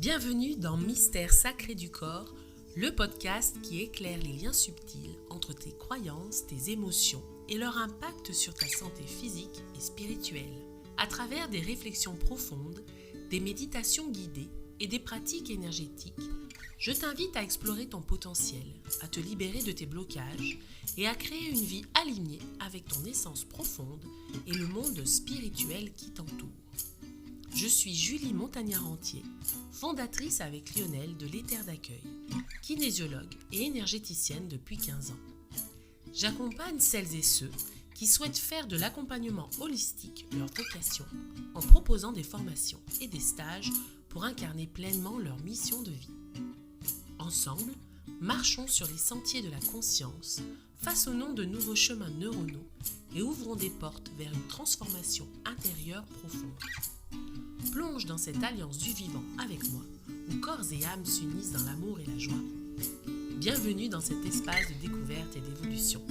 Bienvenue dans Mystère sacré du corps, le podcast qui éclaire les liens subtils entre tes croyances, tes émotions et leur impact sur ta santé physique et spirituelle. À travers des réflexions profondes, des méditations guidées et des pratiques énergétiques, je t'invite à explorer ton potentiel, à te libérer de tes blocages et à créer une vie alignée avec ton essence profonde et le monde spirituel qui t'entoure. Je suis Julie Montagnard-Rentier, fondatrice avec Lionel de l'Éther d'accueil, kinésiologue et énergéticienne depuis 15 ans. J'accompagne celles et ceux qui souhaitent faire de l'accompagnement holistique leur vocation en proposant des formations et des stages pour incarner pleinement leur mission de vie. Ensemble, marchons sur les sentiers de la conscience, façonnons de nouveaux chemins neuronaux et ouvrons des portes vers une transformation intérieure profonde. Plonge dans cette alliance du vivant avec moi, où corps et âme s'unissent dans l'amour et la joie. Bienvenue dans cet espace de découverte et d'évolution.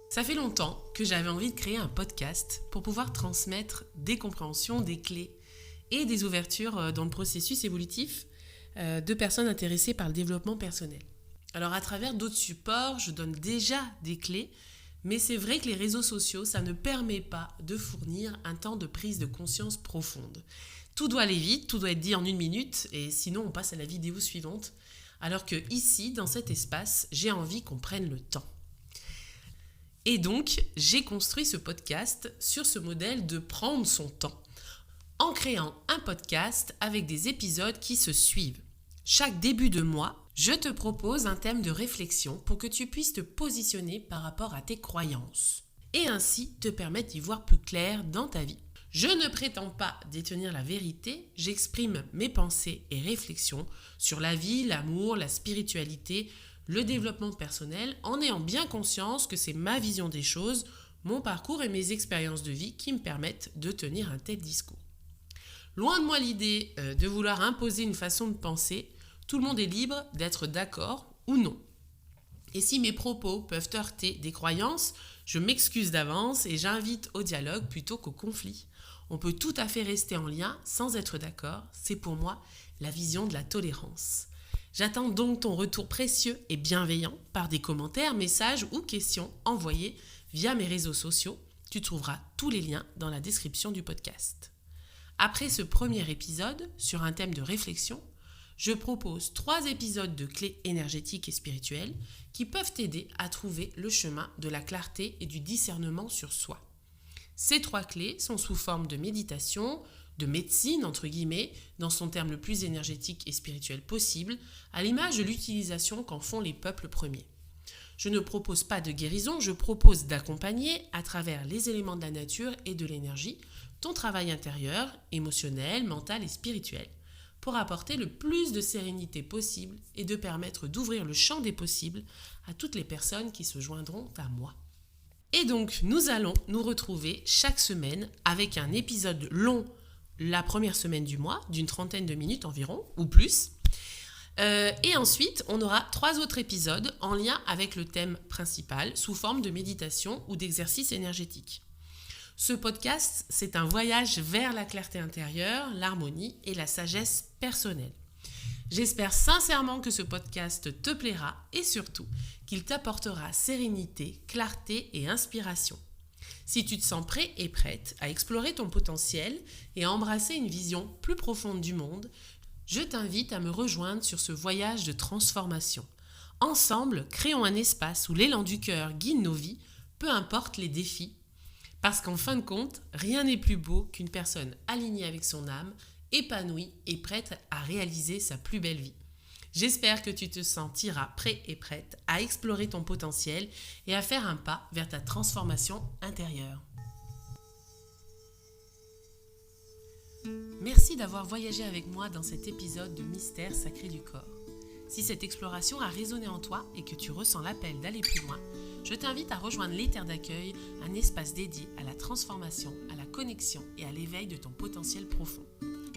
Ça fait longtemps que j'avais envie de créer un podcast pour pouvoir transmettre des compréhensions, des clés et des ouvertures dans le processus évolutif de personnes intéressées par le développement personnel. Alors à travers d'autres supports, je donne déjà des clés, mais c'est vrai que les réseaux sociaux, ça ne permet pas de fournir un temps de prise de conscience profonde. Tout doit aller vite, tout doit être dit en 1 minute, et sinon on passe à la vidéo suivante. Alors que ici, dans cet espace, j'ai envie qu'on prenne le temps. Et donc, j'ai construit ce podcast sur ce modèle de prendre son temps, en créant un podcast avec des épisodes qui se suivent. Chaque début de mois, je te propose un thème de réflexion pour que tu puisses te positionner par rapport à tes croyances et ainsi te permettre d'y voir plus clair dans ta vie. Je ne prétends pas détenir la vérité, j'exprime mes pensées et réflexions sur la vie, l'amour, la spiritualité, le développement personnel en ayant bien conscience que c'est ma vision des choses, mon parcours et mes expériences de vie qui me permettent de tenir un tel discours. Loin de moi l'idée de vouloir imposer une façon de penser. Tout le monde est libre d'être d'accord ou non. Et si mes propos peuvent heurter des croyances, je m'excuse d'avance et j'invite au dialogue plutôt qu'au conflit. On peut tout à fait rester en lien sans être d'accord. C'est pour moi la vision de la tolérance. J'attends donc ton retour précieux et bienveillant par des commentaires, messages ou questions envoyés via mes réseaux sociaux. Tu trouveras tous les liens dans la description du podcast. Après ce premier épisode sur un thème de réflexion, je propose 3 épisodes de clés énergétiques et spirituelles qui peuvent t'aider à trouver le chemin de la clarté et du discernement sur soi. Ces 3 clés sont sous forme de méditation, de médecine entre guillemets, dans son terme le plus énergétique et spirituel possible, à l'image de l'utilisation qu'en font les peuples premiers. Je ne propose pas de guérison, je propose d'accompagner à travers les éléments de la nature et de l'énergie ton travail intérieur, émotionnel, mental et spirituel, pour apporter le plus de sérénité possible et de permettre d'ouvrir le champ des possibles à toutes les personnes qui se joindront à moi. Et donc, nous allons nous retrouver chaque semaine avec un épisode long la première semaine du mois, d'une 30aine de minutes environ, ou plus. Et ensuite, on aura 3 autres épisodes en lien avec le thème principal, sous forme de méditation ou d'exercice énergétique. Ce podcast, c'est un voyage vers la clarté intérieure, l'harmonie et la sagesse personnelle. J'espère sincèrement que ce podcast te plaira et surtout qu'il t'apportera sérénité, clarté et inspiration. Si tu te sens prêt et prête à explorer ton potentiel et à embrasser une vision plus profonde du monde, je t'invite à me rejoindre sur ce voyage de transformation. Ensemble, créons un espace où l'élan du cœur guide nos vies, peu importe les défis. Parce qu'en fin de compte, rien n'est plus beau qu'une personne alignée avec son âme, épanouie et prête à réaliser sa plus belle vie. J'espère que tu te sentiras prêt et prête à explorer ton potentiel et à faire un pas vers ta transformation intérieure. Merci d'avoir voyagé avec moi dans cet épisode de Mystère sacré du corps. Si cette exploration a résonné en toi et que tu ressens l'appel d'aller plus loin, je t'invite à rejoindre l'Éther d'accueil, un espace dédié à la transformation, à la connexion et à l'éveil de ton potentiel profond.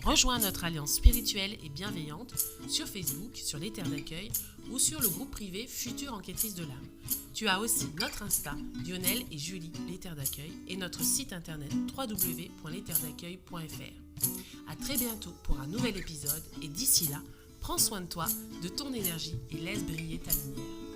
Rejoins notre alliance spirituelle et bienveillante sur Facebook, sur les terres d'accueil ou sur le groupe privé Future Enquêtrice de l'âme. Tu as aussi notre Insta, Lionel et Julie, les terres d'accueil, et notre site internet www.lesterresdaccueil.fr. À très bientôt pour un nouvel épisode et d'ici là, prends soin de toi, de ton énergie et laisse briller ta lumière.